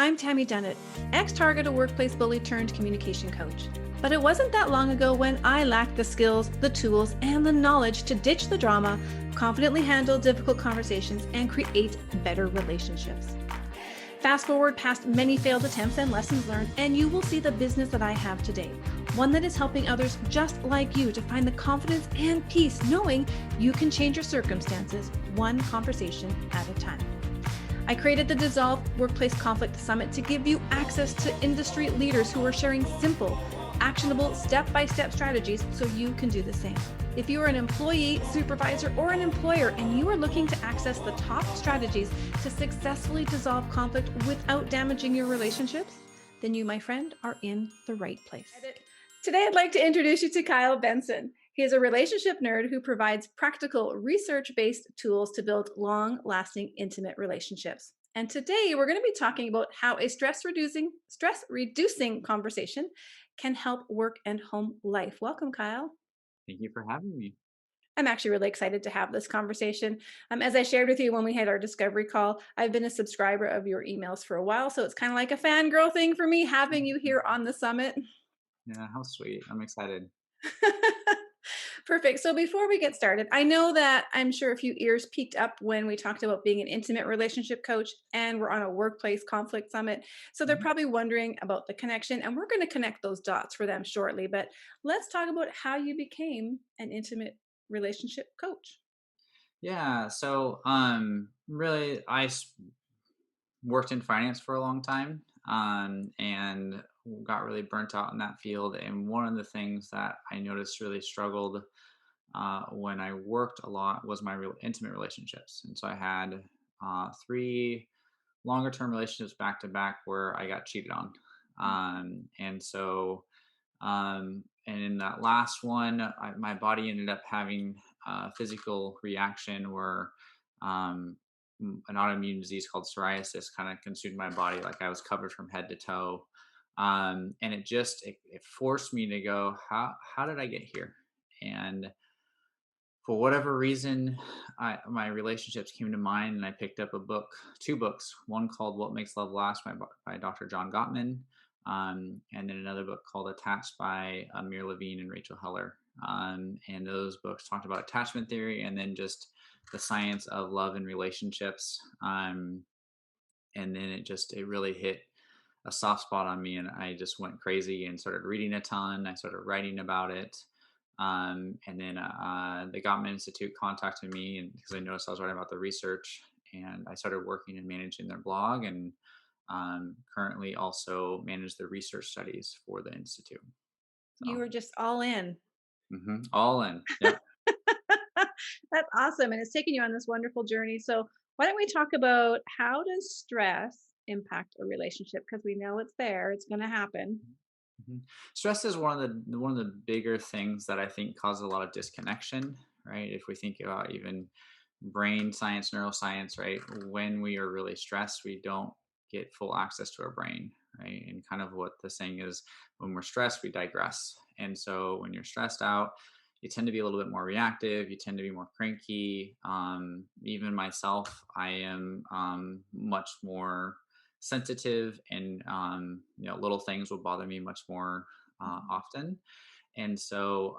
I'm Tammy Dunnett, ex-Target workplace bully turned communication coach. But it wasn't that long ago when I lacked the skills, the tools, and the knowledge to ditch the drama, confidently handle difficult conversations, and create better relationships. Fast forward past many failed attempts and lessons learned, and you will see the business that I have today. One that is helping others just like you to find the confidence and peace knowing you can change your circumstances one conversation at a time. I created the Dissolve Workplace Conflict Summit to give you access to industry leaders who are sharing simple, actionable, step-by-step strategies so you can do the same. If you are an employee, supervisor, or an employer and you are looking to access the top strategies to successfully dissolve conflict without damaging your relationships, then you, my friend, are in the right place. Today, I'd like to introduce you to Kyle Benson. He is a relationship nerd who provides practical, research-based tools to build long-lasting, intimate relationships. And today, we're going to be talking about how a stress-reducing conversation can help work and home life. Welcome, Kyle. Thank you for having me. I'm actually really excited to have this conversation. As I shared with you when we had our discovery call, I've been a subscriber of your emails for a while, so it's kind of like a fangirl thing for me having you here on the summit. Yeah, how sweet. I'm excited. Perfect. So before we get started, I know that I'm sure a few ears peaked up when we talked about being an intimate relationship coach and we're on a workplace conflict summit. So they're Mhm. probably wondering about the connection, and we're going to connect those dots for them shortly. But let's talk about how you became an intimate relationship coach. Yeah, so really worked in finance for a long time and got really burnt out in that field. And one of the things that I noticed really struggled when I worked a lot was my real intimate relationships. And so I had three longer term relationships back to back where I got cheated on. And in that last one, my body ended up having a physical reaction where an autoimmune disease called psoriasis kind of consumed my body. Like I was covered from head to toe. And it forced me to go, how did I get here? And for whatever reason, my relationships came to mind, and I picked up two books. One called "What Makes Love Last" by Dr. John Gottman, and then another book called "Attached" by Amir Levine and Rachel Heller. And those books talked about attachment theory, and then just the science of love and relationships. And then it really hit a soft spot on me, and I just went crazy and started reading a ton. I started writing about it. And then the Gottman Institute contacted me, and because I noticed I was writing about the research, and I started working and managing their blog, and currently also manage the research studies for the institute. You So were just all in. all in. Yep. That's awesome. And it's taken you on this wonderful journey. So why don't we talk about how does stress impact a relationship? Because we know it's there, it's going to happen. Mhm. Stress is one of the bigger things that I think causes a lot of disconnection, right? If we think about even brain science, neuroscience, right? When we are really stressed, we don't get full access to our brain, right? And kind of what the saying is, when we're stressed, we digress. And so when you're stressed out, you tend to be a little bit more reactive. You tend to be more cranky. Even myself, I am much more sensitive, and little things will bother me much more often. And so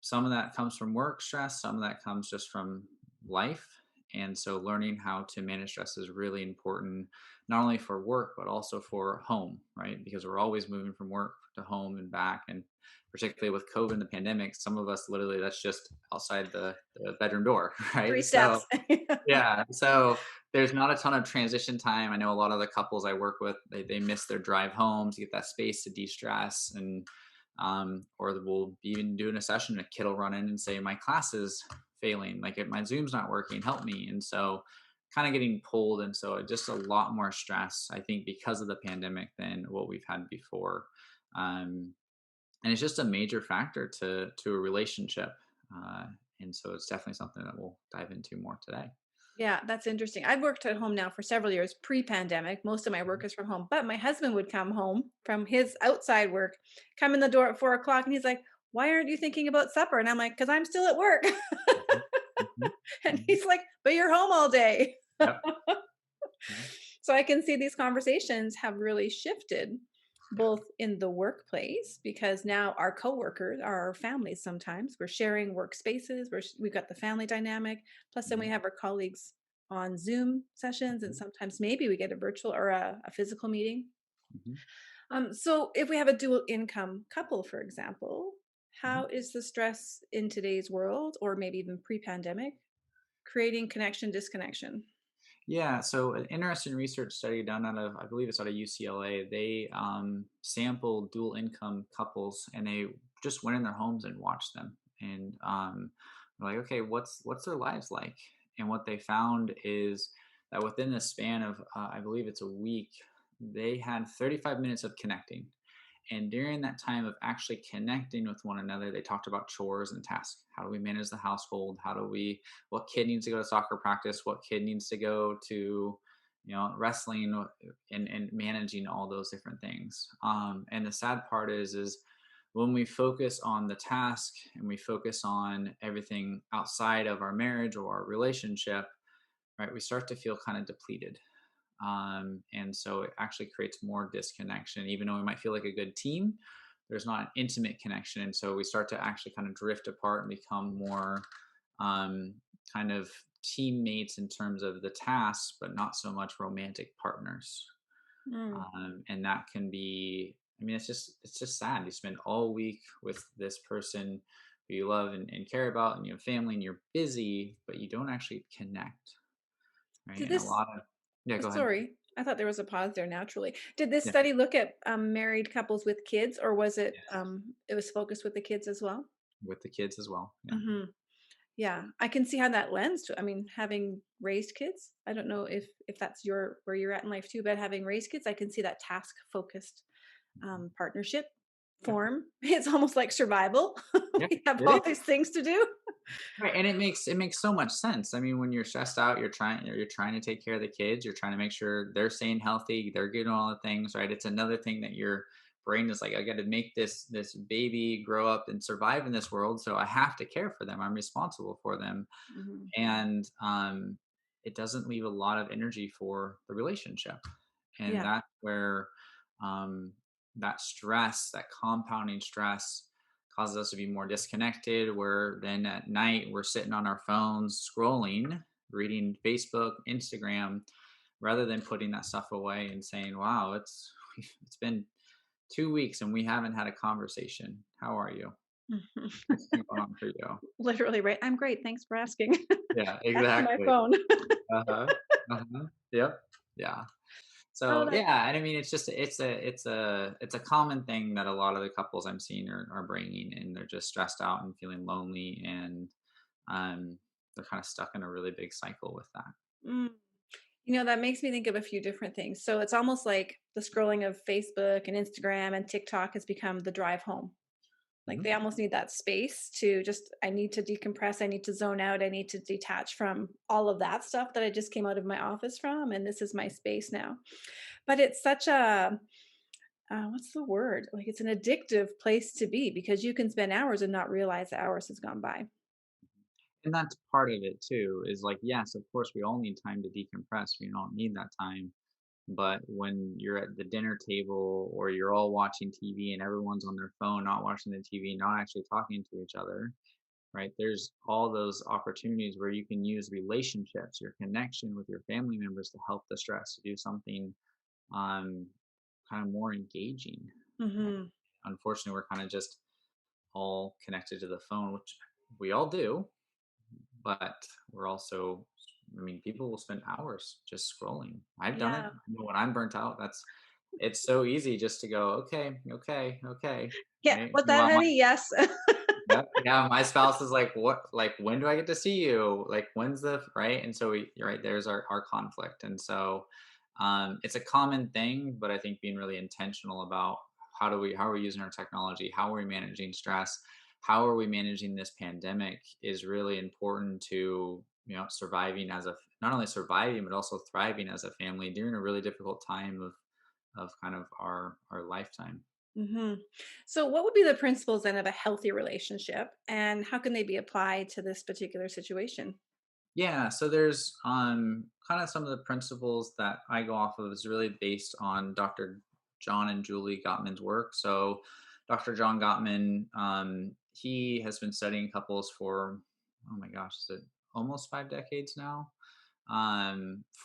some of that comes from work stress, some of that comes just from life. And so learning how to manage stress is really important, not only for work but also for home, right? Because we're always moving from work to home and back. And particularly with COVID and the pandemic, some of us literally, that's just outside the bedroom door. Three Right? So steps. yeah. So there's not a ton of transition time. I know a lot of the couples I work with, they miss their drive home to get that space to de-stress. And or we'll be even doing a session, a kid will run in and say, my class is failing, like if my Zoom's not working, help me. And so kind of getting pulled. And so just a lot more stress, I think, because of the pandemic than what we've had before. Um, and it's just a major factor to a relationship. Uh, and so it's definitely something that we'll dive into more today. Yeah, that's interesting. I've worked at home now for several years pre-pandemic. Most of my work is from home, but my husband would come home from his outside work, come in the door at 4 o'clock, and he's like, "Why aren't you thinking about supper?" And I'm like, "Because I'm still at work." Mhm, mhm, And mhm. he's like, "But you're home all day." Yep. Yeah. So I can see these conversations have really shifted both in the workplace because now our coworkers are our families sometimes. We're sharing workspaces, we've got the family dynamic. Plus, then we Mhm, have our colleagues on Zoom sessions, and mhm, sometimes maybe we get a virtual or a physical meeting. mhm, So if we have a dual income couple, for example, mhm. how is the stress in today's world, or maybe even pre-pandemic, creating connection disconnection? Yeah, so an interesting research study done out of, I believe it's out of UCLA, they sampled dual income couples and they just went in their homes and watched them. And they're like, okay, what's their lives like? And what they found is that within the span of, I believe it's a week, they had 35 minutes of connecting. And during that time of actually connecting with one another, they talked about chores and tasks. How do we manage the household? What kid needs to go to soccer practice? What kid needs to go to, wrestling and managing all those different things. And the sad part is when we focus on the task and we focus on everything outside of our marriage or our relationship, right, we start to feel kind of depleted, and so it actually creates more disconnection. Even though we might feel like a good team, there's not an intimate connection. And so we start to actually kind of drift apart and become more um, kind of teammates in terms of the tasks, but not so much romantic partners. Mm. And that can be, I mean, it's just sad. You spend all week with this person who you love and care about, and you have family, and you're busy, but you don't actually connect, right? Did And a this lot of, yeah, go ahead. Sorry, I thought there was a pause there naturally. Did this Yeah. study look at, married couples with kids, or was it, it was focused with the kids as well? With the kids as well. Yeah. Mhm. Yeah, I can see how that lends to, I mean, having raised kids, I don't know if that's where you're at in life too, but having raised kids, I can see that task-focused, Mhm. partnership Yeah. form. It's almost like survival. Yeah. We have It all is. these things to do. Right. And it makes so much sense. I mean, when you're stressed out, you're trying to take care of the kids, you're trying to make sure they're staying healthy, they're getting all the things, right? It's another thing that your brain is like, I gotta make this baby grow up and survive in this world. So I have to care for them. I'm responsible for them. Mhm. And it doesn't leave a lot of energy for the relationship. And Yeah. that's where um, that stress, that compounding stress, causes us to be more disconnected. Where then at night we're sitting on our phones scrolling, reading Facebook, Instagram, rather than putting that stuff away and saying, wow, it's been 2 weeks and we haven't had a conversation. How are you? What's been going on for you? Literally, right? I'm great, thanks for asking. Yeah, Back to my exactly. phone. Uh-huh. Uh-huh. Yep. Yeah. Oh, So that yeah, and I mean, it's a common thing that a lot of the couples I'm seeing are bringing, and they're just stressed out and feeling lonely, and um, they're kind of stuck in a really big cycle with that. mm. That makes me think of a few different things. So it's almost like the scrolling of Facebook and Instagram and TikTok has become the drive home. Like Mhm. they almost need that space to just, I need to decompress, I need to zone out, I need to detach from all of that stuff that I just came out of my office from. And this is my space now. But it's such a, what's the word? Like it's an addictive place to be because you can spend hours and not realize the hours has gone by. And that's part of it too. Is like, yes, of course, we all need time to decompress. We don't need that time. But when you're at the dinner table or you're all watching TV and everyone's on their phone, not watching the TV, not actually talking to each other, right? There's all those opportunities where you can use relationships, your connection with your family members to help the stress, to do something um, kind of more engaging. Right? Hmm. Unfortunately, we're kind of just all connected to the phone, which we all do, but we're also, I mean, people will spend hours just scrolling. I've done it. Yeah. When I'm burnt out, it's so easy just to go, okay, okay, okay, Yeah. right? What that, Well, honey? Yes. yep. Yeah, my spouse is like, "What? Like, when do I get to see you? Like, when's the right?" And so you're right. There's our conflict, and so it's a common thing. But I think being really intentional about how are we using our technology, how are we managing stress, how are we managing this pandemic is really important to surviving as a not only surviving but also thriving as a family during a really difficult time of kind of our lifetime. Hmm. So, what would be the principles then of a healthy relationship, and how can they be applied to this particular situation? Yeah, so there's kind of some of the principles that I go off of is really based on Dr. John and Julie Gottman's work. So Dr. John Gottman, he has been studying couples for, oh my gosh, is it almost 5 decades now?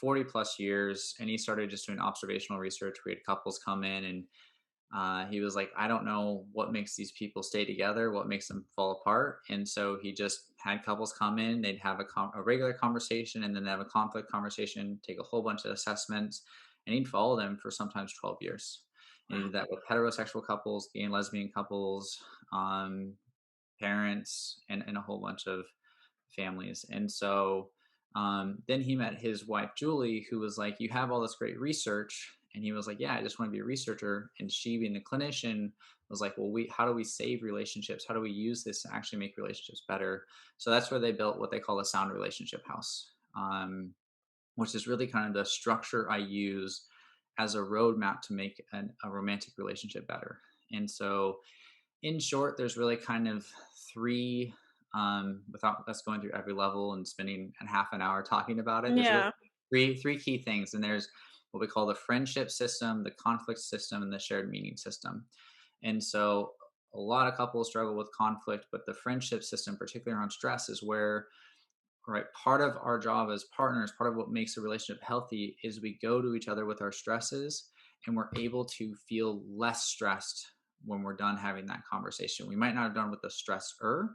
40 plus years. And he started just doing observational research. We had couples come in and he was like, I don't know what makes these people stay together, what makes them fall apart. And so he just had couples come in, they'd have a regular conversation and then have a conflict conversation, take a whole bunch of assessments, and he'd follow them for sometimes 12 years. And he Wow. did that with heterosexual couples, gay and lesbian couples, um, parents, and a whole bunch of families. And so then he met his wife, Julie, who was like, you have all this great research. And he was like, yeah, I just want to be a researcher. And she, being the clinician, was like, well, how do we save relationships? How do we use this to actually make relationships better? So that's where they built what they call a sound relationship house, which is really kind of the structure I use as a roadmap to make a romantic relationship better. And so in short, there's really kind of three, without us going through every level and spending a half an hour talking about it, there's really Yeah. three key things. And there's what we call the friendship system, the conflict system, and the shared meaning system. And so a lot of couples struggle with conflict, but the friendship system, particularly around stress, is where, right, part of our job as partners, part of what makes a relationship healthy is we go to each other with our stresses and we're able to feel less stressed when we're done having that conversation. We might not have done with the stressor,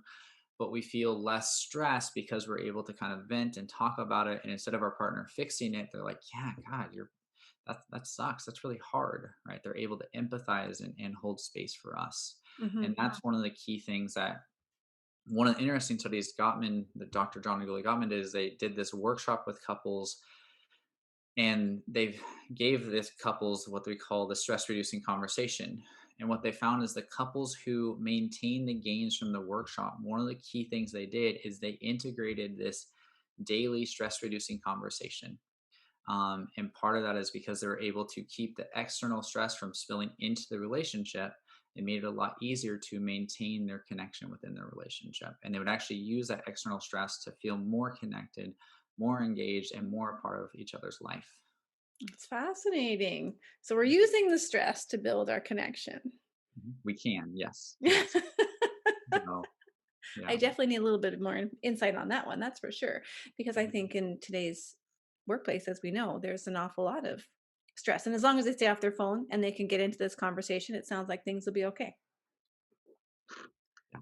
but we feel less stressed because we're able to kind of vent and talk about it. And instead of our partner fixing it, they're like, yeah, God, that sucks. That's really hard, right? They're able to empathize and hold space for us. And Hmm. that's one of the key things that one of the interesting studies Gottman, that Dr. John and Julie Gottman did, is they did this workshop with couples and they gave this couples what we call the stress reducing conversation. And what they found is the couples who maintained the gains from the workshop, one of the key things they did is they integrated this daily stress reducing conversation. And part of that is because they were able to keep the external stress from spilling into the relationship. It made it a lot easier to maintain their connection within their relationship. And they would actually use that external stress to feel more connected, more engaged, and more a part of each other's life. It's fascinating. So we're using the stress to build our connection. We can, yes, yes. No, I yeah. definitely need a little bit more insight on that one. That's for sure. Because I Mhm. think in today's workplace, as we know, there's an awful lot of stress. And as long as they stay off their phone and they can get into this conversation, it sounds like things will be okay. Yeah.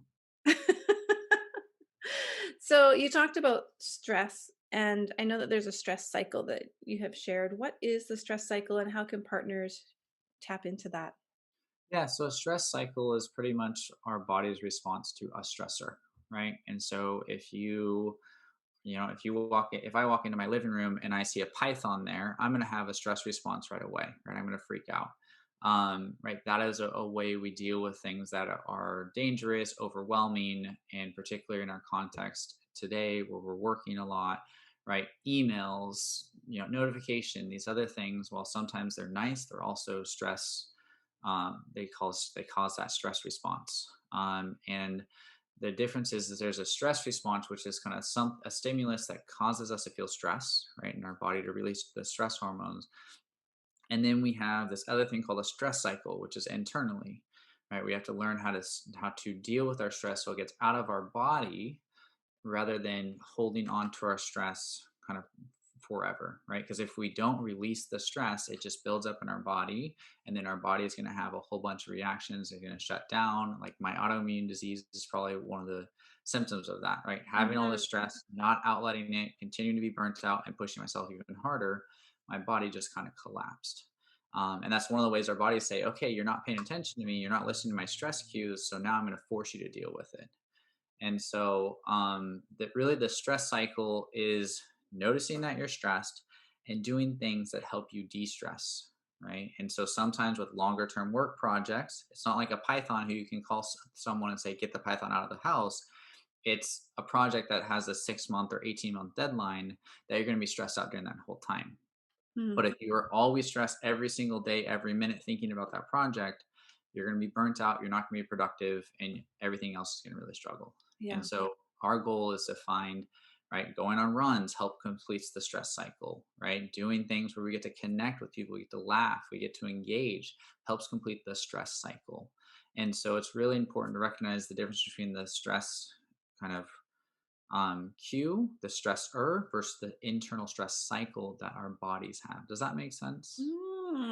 So you talked about stress, and I know that there's a stress cycle that you have shared. What is the stress cycle, and how can partners tap into that? Yeah, so a stress cycle is pretty much our body's response to a stressor, right? And so if I walk into my living room and I see a python there, I'm going to have a stress response right away, right? I'm going to freak out. Right, that is a way we deal with things that are dangerous, overwhelming, and particularly in our context today where we're working a lot, right? Emails, notification, these other things, while sometimes they're nice, they're also stress. They cause that stress response. And the difference is there's a stress response, which is kind of a stimulus that causes us to feel stress, right, in our body to release the stress hormones. And then we have this other thing called a stress cycle, which is internally, right? We have to learn how to deal with our stress so it gets out of our body rather than holding on to our stress kind of forever, right? Because if we don't release the stress, it just builds up in our body, and then our body is going to have a whole bunch of reactions. They're going to shut down. Like my autoimmune disease is probably one of the symptoms of that, right? Having all this Mhm. stress, not outletting it, continuing to be burnt out, and pushing myself even harder, my body just kind of collapsed. And that's one of the ways our bodies say, okay, you're not paying attention to me, you're not listening to my stress cues, so now I'm going to force you to deal with it. And so that really the stress cycle is noticing that you're stressed and doing things that help you de-stress, right? And so sometimes with longer term work projects, it's not like a Python who you can call someone and say, get the Python out of the house. It's a project that has a 6 month or 18-month deadline that you're going to be stressed out during that whole time. Mm, But if you are always stressed every single day, every minute thinking about that project, you're going to be burnt out, you're not going to be productive, and everything else is going to really struggle. And yeah. so our goal is to find right? Going on runs help completes the stress cycle, right? Doing things where we get to connect with people, we get to laugh, we get to engage, helps complete the stress cycle. And so it's really important to recognize the difference between the stress kind of cue, the stressor versus the internal stress cycle that our bodies have. Does that make sense?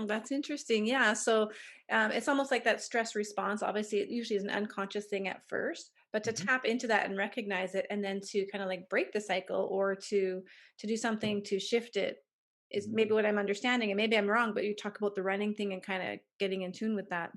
That's interesting. Yeah. So it's almost like that stress response. Obviously, it usually is an unconscious thing at first, but to Mhm. tap into that and recognize it, and then to kind of like break the cycle or to do something to shift it is Mhm. maybe what I'm understanding. And maybe I'm wrong, but you talk about the running thing and kind of getting in tune with that.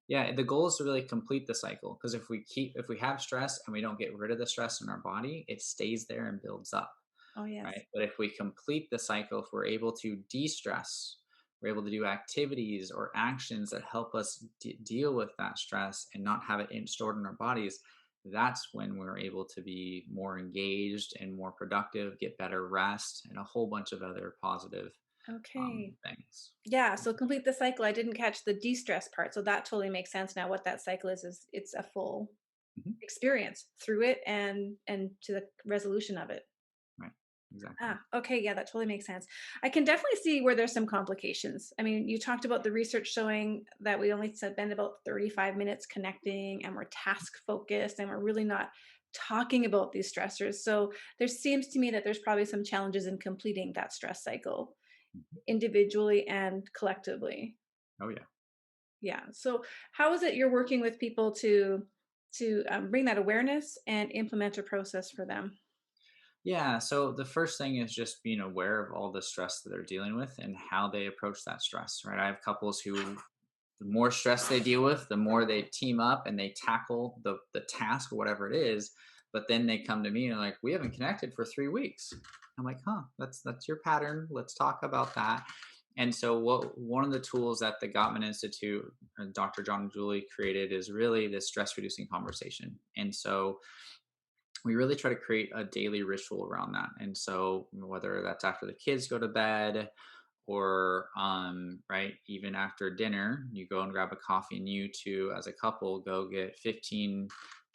Yeah, the goal is to really complete the cycle because if we have stress and we don't get rid of the stress in our body, it stays there and builds up, Oh yes. right? But if we complete the cycle, if we're able to de-stress, we're able to do activities or actions that help us deal with that stress and not have it stored in our bodies, that's when we're able to be more engaged and more productive, get better rest, and a whole bunch of other positive Okay. things. Yeah, so complete the cycle. I didn't catch the de-stress part. So that totally makes sense now. What that cycle is it's a full Mhm. experience through it and to the resolution of it. Right, exactly. Ah, okay, yeah, that totally makes sense. I can definitely see where there's some complications. I mean, you talked about the research showing that we only spend about 35 minutes connecting and we're task focused and we're really not talking about these stressors. So there seems to me that there's probably some challenges in completing that stress cycle Mhm. individually and collectively. Oh yeah. Yeah. So how is it you're working with people to bring that awareness and implement a process for them? Yeah, so the first thing is just being aware of all the stress that they're dealing with and how they approach that stress, right? I have couples who the more stress they deal with, the more they team up and they tackle the task or whatever it is. But then they come to me and like, we haven't connected for 3 weeks. I'm like, huh, that's your pattern. Let's talk about that. And so what one of the tools that the Gottman Institute, Dr. John and Julie created is really this stress reducing conversation. And so we really try to create a daily ritual around that. And so whether that's after the kids go to bed or right, even after dinner, you go and grab a coffee and you two as a couple go get 15,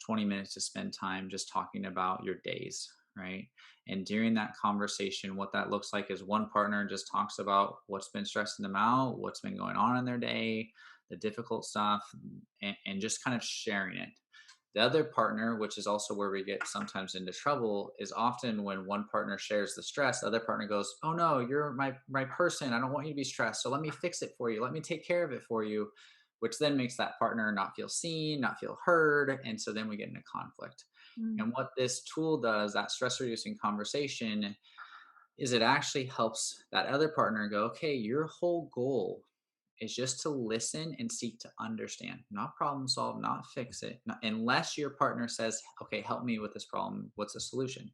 20 minutes to spend time just talking about your days, right? And during that conversation, what that looks like is one partner just talks about what's been stressing them out, what's been going on in their day, the difficult stuff, and just kind of sharing it. The other partner, which is also where we get sometimes into trouble, is often when one partner shares the stress, the other partner goes, "Oh no, you're my person. I don't want you to be stressed. So let me fix it for you. Let me take care of it for you," which then makes that partner not feel seen, not feel heard, and so then we get into conflict. Mm. And what this tool does, that stress reducing conversation, is it actually helps that other partner go, "Okay, your whole goal is just to listen and seek to understand, not problem solve, not fix it, unless your partner says, okay, help me with this problem. What's the solution?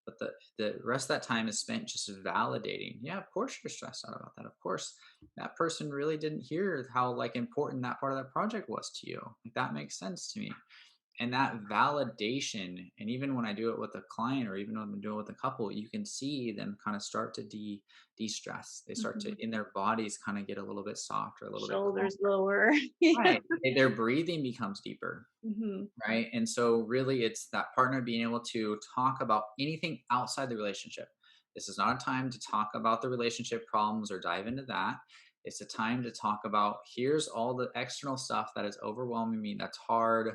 But the rest of that time is spent just validating. Yeah, of course you're stressed out about that. Of course, that person really didn't hear how like important that part of that project was to you. Like that makes sense to me. And that validation, and even when I do it with a client or even when I'm doing it with a couple, you can see them kind of start to de-stress. They start Mhm. to in their bodies kind of get a little bit softer, a little bit calmer. Shoulders lower. Yeah. Right. Their breathing becomes deeper. Mhm. Right. And so really it's that partner being able to talk about anything outside the relationship. This is not a time to talk about the relationship problems or dive into that. It's a time to talk about here's all the external stuff that is overwhelming me, that's hard,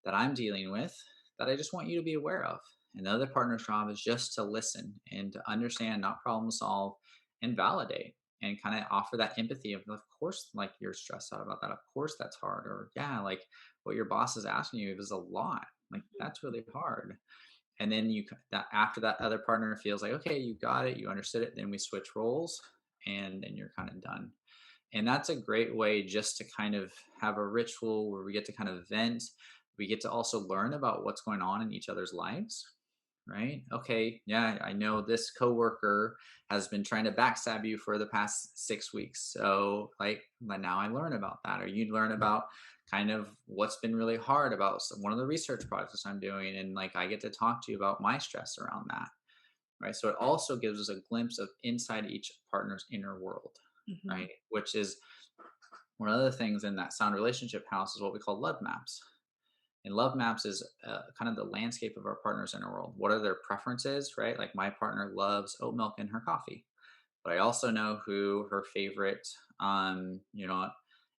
that I'm dealing with, that I just want you to be aware of. And the other partner's job is just to listen and to understand, not problem solve, and validate and kind of offer that empathy of course, like you're stressed out about that. Of course, that's hard. Or, yeah, like what your boss is asking you is a lot. Like that's really hard. And then that after that other partner feels like, okay, you got it, you understood it, then we switch roles and then you're kind of done. And that's a great way just to kind of have a ritual where we get to kind of vent. We get to also learn about what's going on in each other's lives, right? Okay, yeah, I know this coworker has been trying to backstab you for the past 6 weeks. So, like, but now I learn about that, or you learn about kind of what's been really hard about one of the research projects I'm doing, and like I get to talk to you about my stress around that, right? So it also gives us a glimpse of inside each partner's inner world, Mhm. right? Which is one of the things in that sound relationship house is what we call love maps. And love maps is kind of the landscape of our partners in our world. What are their preferences, right? Like my partner loves oat milk in her coffee, but I also know who her favorite, you know,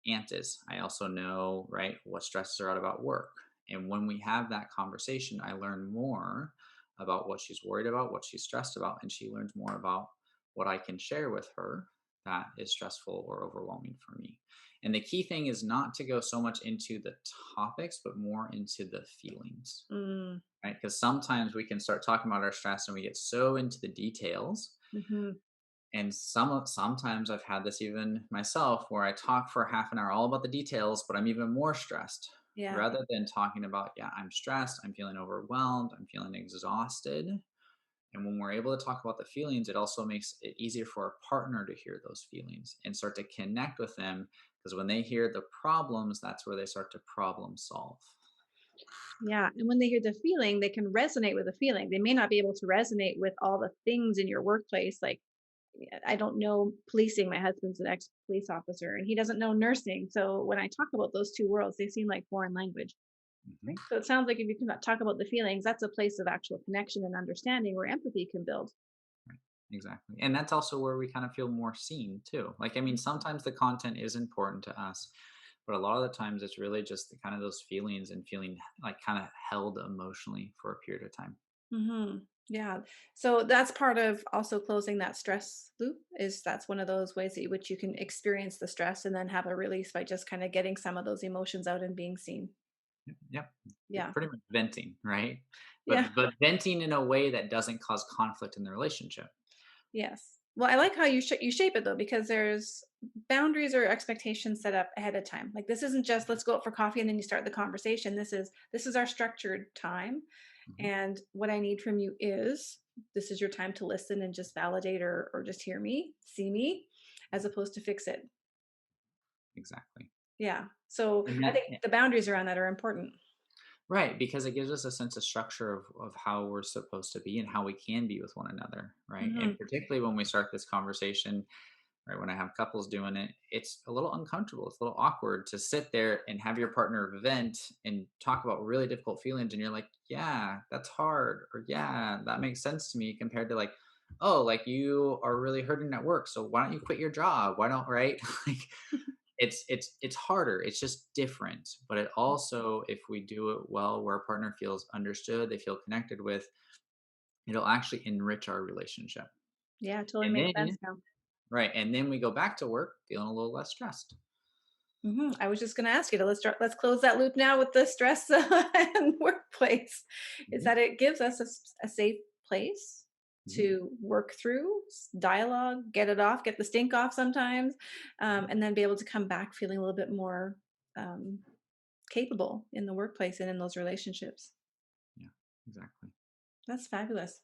aunt is. I also know, right, what stresses her out about work. And when we have that conversation, I learn more about what she's worried about, what she's stressed about, and she learns more about what I can share with her that is stressful or overwhelming for me. And the key thing is not to go so much into the topics, but more into the feelings, Mm, right? Because sometimes we can start talking about our stress and we get so into the details, hmm. and sometimes I've had this even myself where I talk for half an hour all about the details, but I'm even more stressed. Yeah. Rather than talking about, yeah, I'm stressed, I'm feeling overwhelmed, I'm feeling exhausted. And when we're able to talk about the feelings, it also makes it easier for our partner to hear those feelings and start to connect with them. Because when they hear the problems, that's where they start to problem solve. Yeah. And when they hear the feeling, they can resonate with the feeling. They may not be able to resonate with all the things in your workplace. Like, I don't know policing. My husband's an ex police officer and he doesn't know nursing. So when I talk about those two worlds, they seem like foreign language. Mhm. So it sounds like if you can talk about the feelings, that's a place of actual connection and understanding where empathy can build. Right. Exactly. And that's also where we kind of feel more seen too. Like, I mean, sometimes the content is important to us, but a lot of the times it's really just the kind of those feelings and feeling like kind of held emotionally for a period of time. Hmm. Yeah. So that's part of also closing that stress loop is that's one of those ways that which you can experience the stress and then have a release by just kind of getting some of those emotions out and being seen. Yep. Yep. Yeah. Pretty much venting, right? Yeah. But venting in a way that doesn't cause conflict in the relationship. Yes. Well, I like how you shape it though, because there's boundaries or expectations set up ahead of time. Like this isn't just let's go out for coffee and then you start the conversation. This is our structured time, Mhm. and what I need from you is this is your time to listen and just validate or just hear me, see me, as opposed to fix it. Exactly. Yeah. So And I then, think the boundaries around that are important. right, because it gives us a sense of structure of how we're supposed to be and how we can be with one another, right? Hmm. And particularly when we start this conversation, right, when I have couples doing it, it's a little uncomfortable. It's a little awkward to sit there and have your partner vent and talk about really difficult feelings. And you're like, yeah, that's hard. Or, yeah, that makes sense to me compared to like, oh, like you are really hurting at work. So why don't you quit your job? Why don't, right? Like, it's harder, it's just different, but it also, if we do it well where our partner feels understood, they feel connected with, it'll actually enrich our relationship. Yeah, totally And makes then, sense now. right, and then we go back to work feeling a little less stressed. I was just going to ask you to let's close that loop now with the stress and workplace. Is Mhm, that it gives us a safe place mhm, to work through dialogue, get it off, get the stink off sometimes, mhm. and then be able to come back feeling a little bit more um, capable in the workplace and in those relationships. Yeah, exactly. That's fabulous.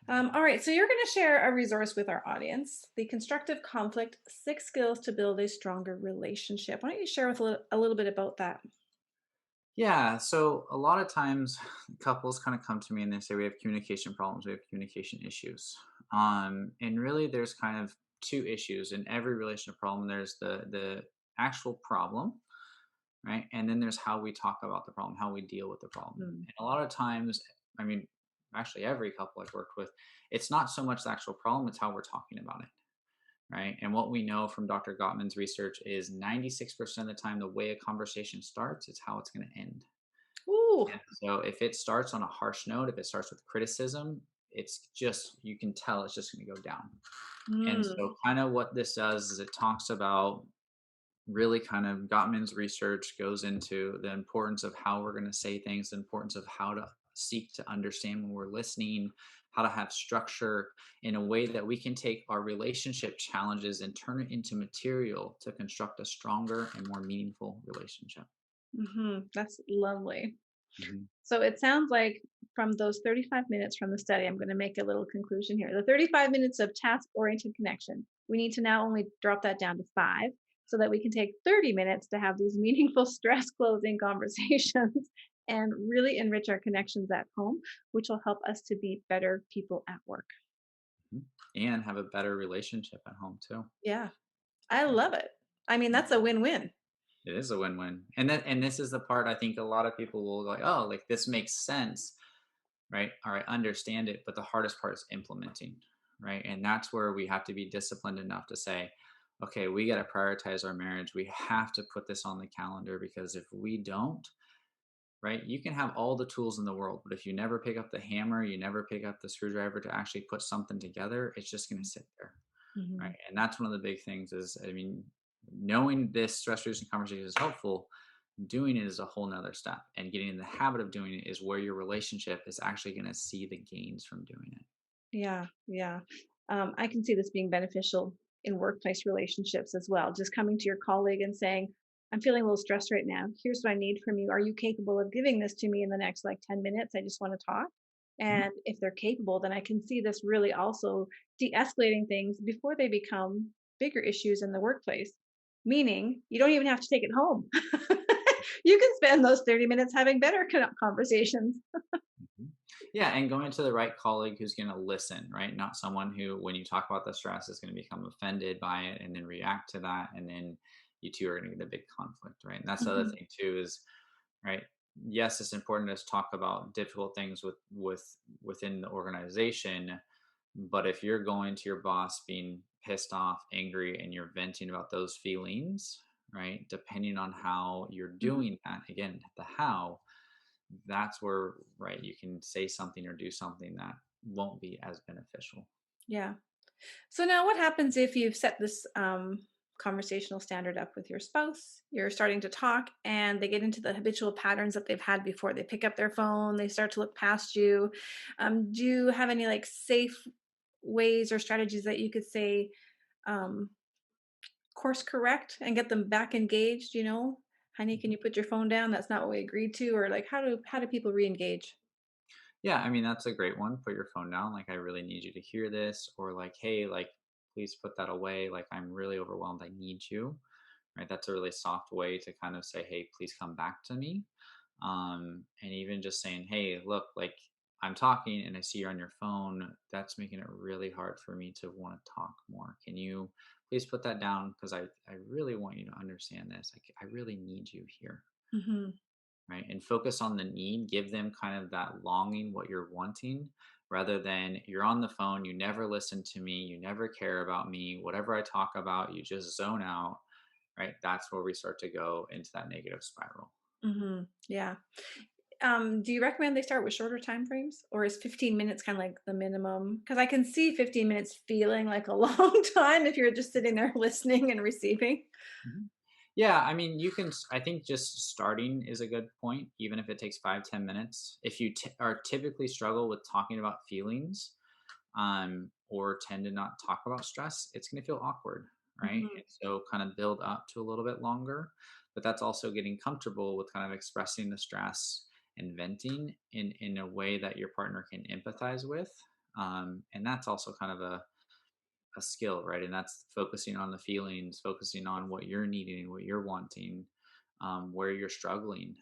All right, so you're going to share a resource with our audience, the Constructive Conflict: 6 Skills to Build a Stronger Relationship. Why don't you share with a little bit about that? Yeah, so a lot of times couples kind of come to me and they say we have communication problems, we have communication issues. And really there's kind of two issues in every relationship problem. There's the actual problem, right? And then there's how we talk about the problem, how we deal with the problem. Mm. And a lot of times, I mean, actually every couple I've worked with, it's not so much the actual problem, it's how we're talking about it, right? And what we know from Dr. Gottman's research is 96% of the time, the way a conversation starts, it's how it's going to end. Ooh. And so if it starts on a harsh note, if it starts with criticism, it's just, you can tell it's just going to go down. And Mm. so, kind of what this does is it talks about really kind of Gottman's research goes into the importance of how we're going to say things, the importance of how to seek to understand when we're listening, how to have structure in a way that we can take our relationship challenges and turn it into material to construct a stronger and more meaningful relationship. That's lovely. Mhm. So it sounds like from those 35 minutes from the study, I'm going to make a little conclusion here. The 35 minutes of task oriented connection, we need to now only drop that down to 5 so that we can take 30 minutes to have these meaningful stress closing conversations and really enrich our connections at home, which will help us to be better people at work. Mhm. And have a better relationship at home too. Yeah, I Yeah. love it. I mean, Yeah. that's a win win. It is a win-win. And this is the part I think a lot of people will go like, "Oh, like this makes sense." Right? Or I understand it, but the hardest part is implementing, right? And that's where we have to be disciplined enough to say, okay, we got to prioritize our marriage. We have to put this on the calendar because if we don't, right, you can have all the tools in the world, but if you never pick up the hammer, you never pick up the screwdriver to actually put something together, it's just going to sit there, Mhm. right? And that's one of the big things is, I mean, knowing this stress reducing conversation is helpful, doing it is a whole nother step, and getting in the habit of doing it is where your relationship is actually going to see the gains from doing it. Yeah, yeah. I can see this being beneficial in workplace relationships as well. Just coming to your colleague and saying, I'm feeling a little stressed right now. Here's what I need from you. Are you capable of giving this to me in the next like 10 minutes? I just want to talk. Mhm. And if they're capable, then I can see this really also de escalating things before they become bigger issues in the workplace. Meaning, you don't even have to take it home. You can spend those 30 minutes having better conversations. Mhm. Yeah, and going to the right colleague who's going to listen, right? Not someone who, when you talk about the stress, is going to become offended by it and then react to that, and then you two are going to get a big conflict, right? And that's the other Mhm. thing too is, right? Yes, it's important to talk about difficult things within the organization, but if you're going to your boss being pissed off, angry, and you're venting about those feelings, right? Depending on how you're Mhm. doing that, again, the how, that's where, right, you can say something or do something that won't be as beneficial. Yeah. So now what happens if you've set this conversational standard up with your spouse, you're starting to talk and they get into the habitual patterns that they've had before. They pick up their phone, they start to look past you. Do you have any like safe ways or strategies that you could say um, course correct and get them back engaged, Honey, can Mhm. you put your phone down? That's not what we agreed to. Or like how do people re-engage? Yeah, I mean, that's a great one. Put your phone down. Like, I really need you to hear this. Or, like, hey, like, please put that away. Like, I'm really overwhelmed. I need you. Right. That's a really soft way to kind of say, hey, please come back to me. And even just saying, hey, look, like, I'm talking and I see you're on your phone. That's making it really hard for me to want to talk more. Can you please put that down? Because I really want you to understand this. Like, I really need you here. Hmm. Right. And focus on the need, give them kind of that longing, what you're wanting, rather than you're on the phone, you never listen to me, you never care about me, whatever I talk about, you just zone out. Right. That's where we start to go into that negative spiral. Hmm. Yeah. Do you recommend they start with shorter time frames, or is 15 minutes kind of like the minimum? Because I can see 15 minutes feeling like a long time if you're just sitting there listening and receiving. Mhm. Yeah, I mean, you can. I think just starting is a good point, even if it takes 5-10 minutes. If you are typically struggle with talking about feelings, or tend to not talk about stress, it's going to feel awkward, right? Mhm, And so, kind of build up to a little bit longer, but that's also getting comfortable with kind of expressing the stress and venting in a way that your partner can empathize with, and that's also kind of a skill, right? And that's focusing on the feelings, focusing on what you're needing and what you're wanting, where you're struggling,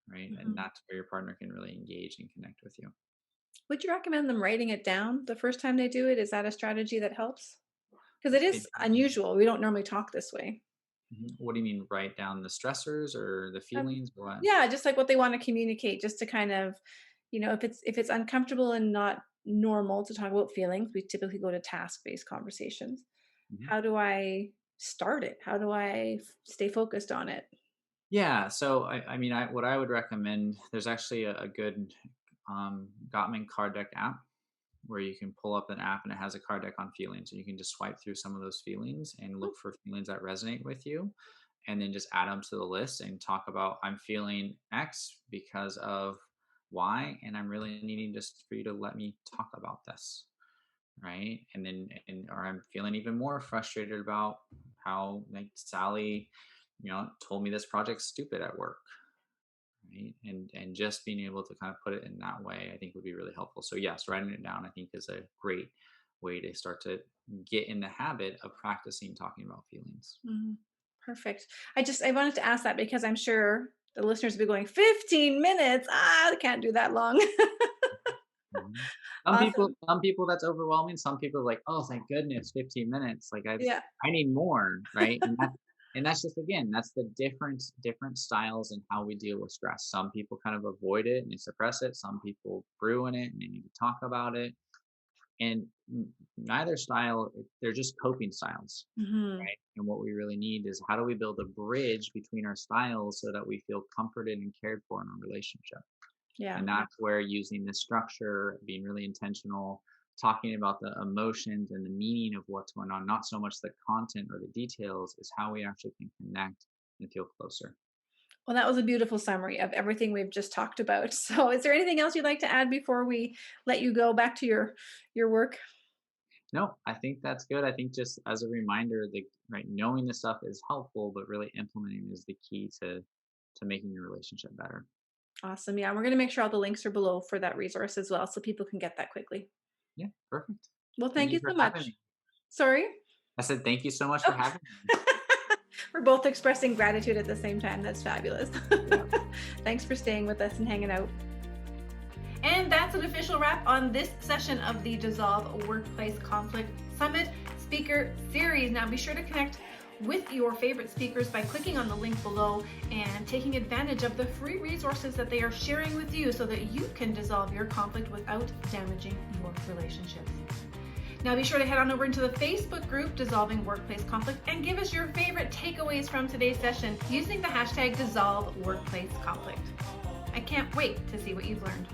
right? And mhm. that's where your partner can really engage and connect with you. Would you recommend them writing it down the first time they do it? Is that a strategy that helps? Because it It, is unusual. We don't normally talk this way. mhm. What do you mean? Write down the stressors or the Um, feelings? Or what? yeah, just like what they want to communicate, just to kind of, if it's uncomfortable and not normal to talk about feelings, we typically go to task-based conversations. Mhm. How do I start it? How do I stay focused on it? Yeah. So I mean, what I would recommend. There's actually a good Gottman card deck app where you can pull up an app and it has a card deck on feelings, and you can just swipe through some of those feelings and Mm, look for feelings that resonate with you, and then just add them to the list and talk about, I'm feeling X because of Y, and I'm really needing just for you to let me talk about this, right? And then, or I'm feeling even more frustrated about how, like, Sally, told me this project's stupid at work, right? And just being able to kind of put it in that way, I think would be really helpful. So yes, writing it down, I think, is a great way to start to get in the habit of practicing talking about feelings. mhm. Perfect. I wanted to ask that because I'm sure the listeners will be going 15 minutes. I can't do that long. Mhm. Awesome. Some people that's overwhelming. Some people are like, oh, thank goodness, 15 minutes. Like, Yeah. I need more, right? And And that's just, again, that's the different styles and how we deal with stress. Some people kind of avoid it and they suppress it. Some people brew in it and they need to talk about it. And neither style, they're just coping styles, Hmm. right? And what we really need is, how do we build a bridge between our styles so that we feel comforted and cared for in our relationship? Yeah. And that's where using this structure, being really intentional, talking about the emotions and the meaning of what's going on, not so much the content or the details, is how we actually can connect and feel closer. Well, that was a beautiful summary of everything we've just talked about. So, is there anything else you'd like to add before we let you go back to your work? No, I think that's good. I think, just as a reminder, the right, knowing this stuff is helpful, but really implementing is the key to making your relationship better. Awesome. Yeah, we're going to make sure all the links are below for that resource as well so people can get that quickly. Yeah, perfect. Well, Thank thank you you for so having much. me. Sorry? I said thank you so much for Oh. having me. We're both expressing gratitude at the same time. That's fabulous. Yeah. Thanks for staying with us and hanging out. And that's an official wrap on this session of the Dissolve Workplace Conflict Summit Speaker Series. Now be sure to connect with your favorite speakers by clicking on the link below and taking advantage of the free resources that they are sharing with you so that you can dissolve your conflict without damaging your relationships. Now be sure to head on over into the Facebook group Dissolving Workplace Conflict and give us your favorite takeaways from today's session using the hashtag Dissolve Workplace Conflict. I can't wait to see what you've learned.